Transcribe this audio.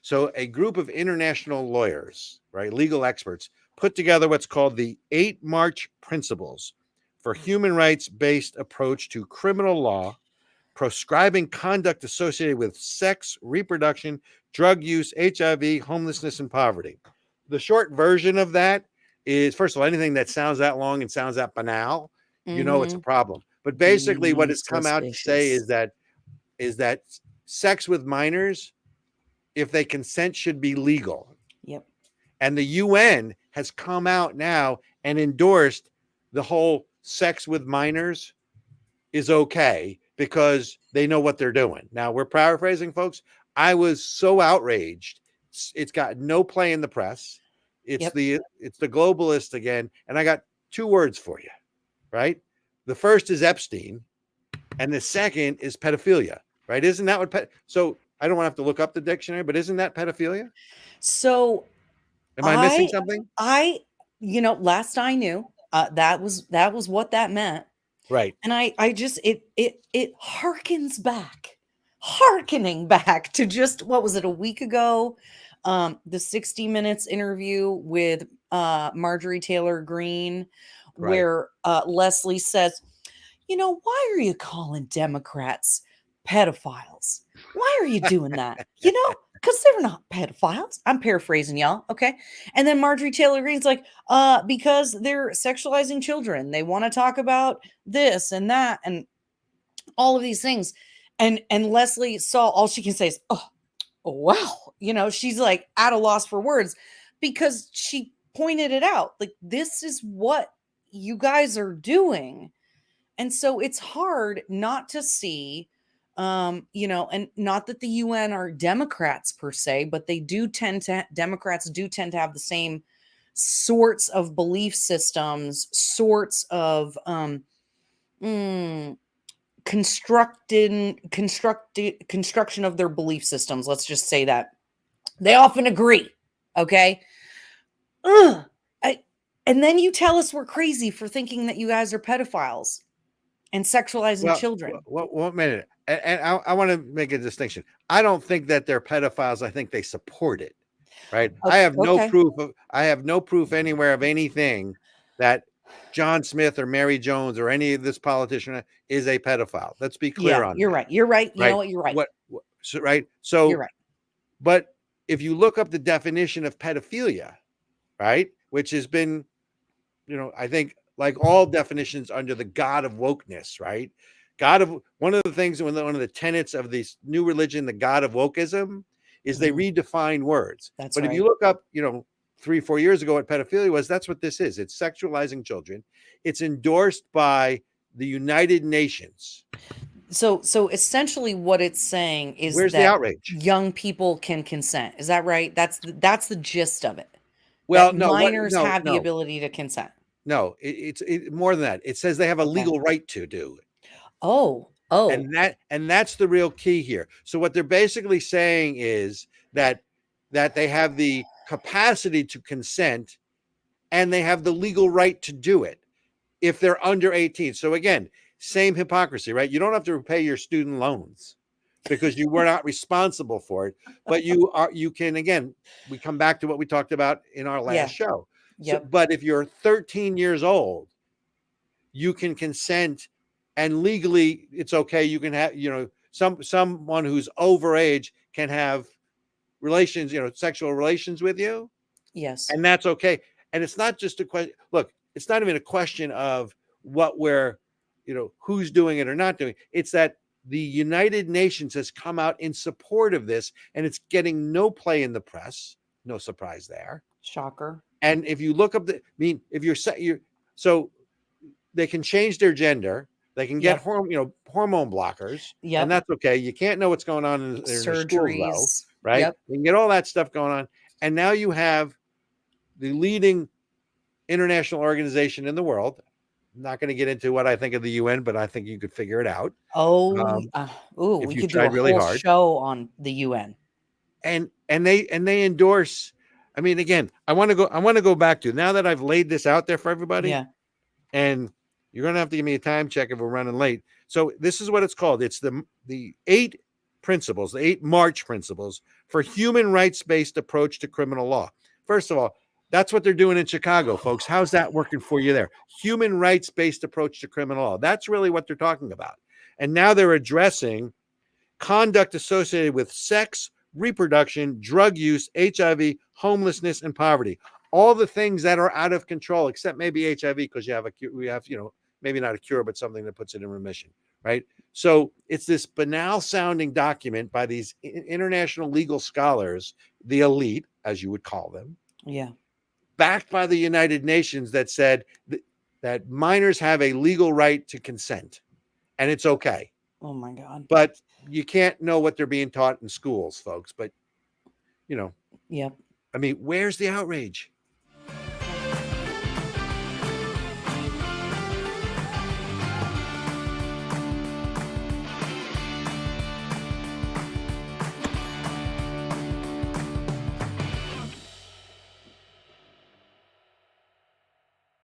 So a group of international lawyers, right, legal experts, put together what's called the 8 March Principles for Human Rights-Based Approach to Criminal Law, proscribing conduct associated with sex, reproduction, drug use, HIV, homelessness, and poverty. The short version of that is, first of all, anything that sounds that long and sounds that banal, it's a problem. But basically, what Be it's come out to say suspicious. is that sex with minors, if they consent, should be legal. Yep. And the UN has come out now and endorsed the whole sex with minors is okay because they know what they're doing. Now, we're paraphrasing, folks. I was so outraged. It's got no play in the press. It's Yep. the globalist again. And I got 2 words for you, right? The first is Epstein, and the second is pedophilia, right? Isn't that what so I don't want to have to look up the dictionary, but isn't that pedophilia? So Am I missing something? last I knew, that was what that meant. Right. And I just it harkening back to just, what was it, a week ago? The 60 Minutes interview with Marjorie Taylor Greene, Right. where Leslie says, why are you calling Democrats pedophiles? Why are you doing that? Because they're not pedophiles. I'm paraphrasing, y'all. Okay. And then Marjorie Taylor Greene's like, because they're sexualizing children. They want to talk about this and that and all of these things. And Leslie saw, all she can say is, oh wow. She's like at a loss for words because she pointed it out. Like, this is what you guys are doing. And so it's hard not to see, and not that the UN are Democrats per se, but Democrats do tend to have the same sorts of belief systems, sorts of construction of their belief systems. Let's just say that they often agree. Okay. And then you tell us we're crazy for thinking that you guys are pedophiles and sexualizing children. Well, 1 minute. And I want to make a distinction. I don't think that they're pedophiles. I think they support it. Right. I have no proof anywhere of anything that John Smith or Mary Jones or any of this politician is a pedophile. Let's be clear on you're that. right. You're right. You Right. know what? You're right. Right. So You're right. But if you look up the definition of pedophilia, right, which has been, I think, like all definitions under the God of wokeness, right? One of the things, one of the tenets of this new religion, the God of wokeism, is they redefine words. That's but right. If you look up, 3-4 years ago what pedophilia was, that's what this is. It's sexualizing children. It's endorsed by the United Nations. So essentially what it's saying is Where's the that outrage? young people can consent. Is that right? That's the gist of it. Well, that no, minors have the ability to consent. No, it's more than that. It says they have a legal right to do it. Oh. And that's the real key here. So what they're basically saying is that they have the capacity to consent and they have the legal right to do it if they're under 18. So again, same hypocrisy, right? You don't have to repay your student loans because you were not responsible for it, but you can, again, we come back to what we talked about in our last show. Yep. But if you're 13 years old, you can consent, and legally it's okay. You can have, someone who's over age can have relations, sexual relations with you. Yes. And that's okay. And it's not just a question. Look, it's not even a question of what we're, who's doing it or not doing. It's that the United Nations has come out in support of this, and it's getting no play in the press. No surprise there. Shocker. And if you look up so they can change their gender. They can get hormone blockers, and that's okay. You can't know what's going on in their schools, though, right? Yep. You can get all that stuff going on, and now you have the leading international organization in the world. I'm not going to get into what I think of the UN, but I think you could figure it out. We could do a really whole hard. show on the UN. And they endorse. I mean, again, I want to go back to, now that I've laid this out there for everybody. Yeah. And you're going to have to give me a time check if we're running late. So this is what it's called. It's the 8 principles, the 8 March principles for human rights-based approach to criminal law. First of all, that's what they're doing in Chicago, folks. How's that working for you there? Human rights-based approach to criminal law. That's really what they're talking about. And now they're addressing conduct associated with sex, reproduction, drug use, HIV, homelessness, and poverty. All the things that are out of control, except maybe HIV, because we have, maybe not a cure, but something that puts it in remission, right? So it's this banal sounding document by these international legal scholars, the elite, as you would call them, Yeah. backed by the United Nations, that said that minors have a legal right to consent, and it's okay. Oh my God. But you can't know what they're being taught in schools, folks. But, Yep. I mean, where's the outrage?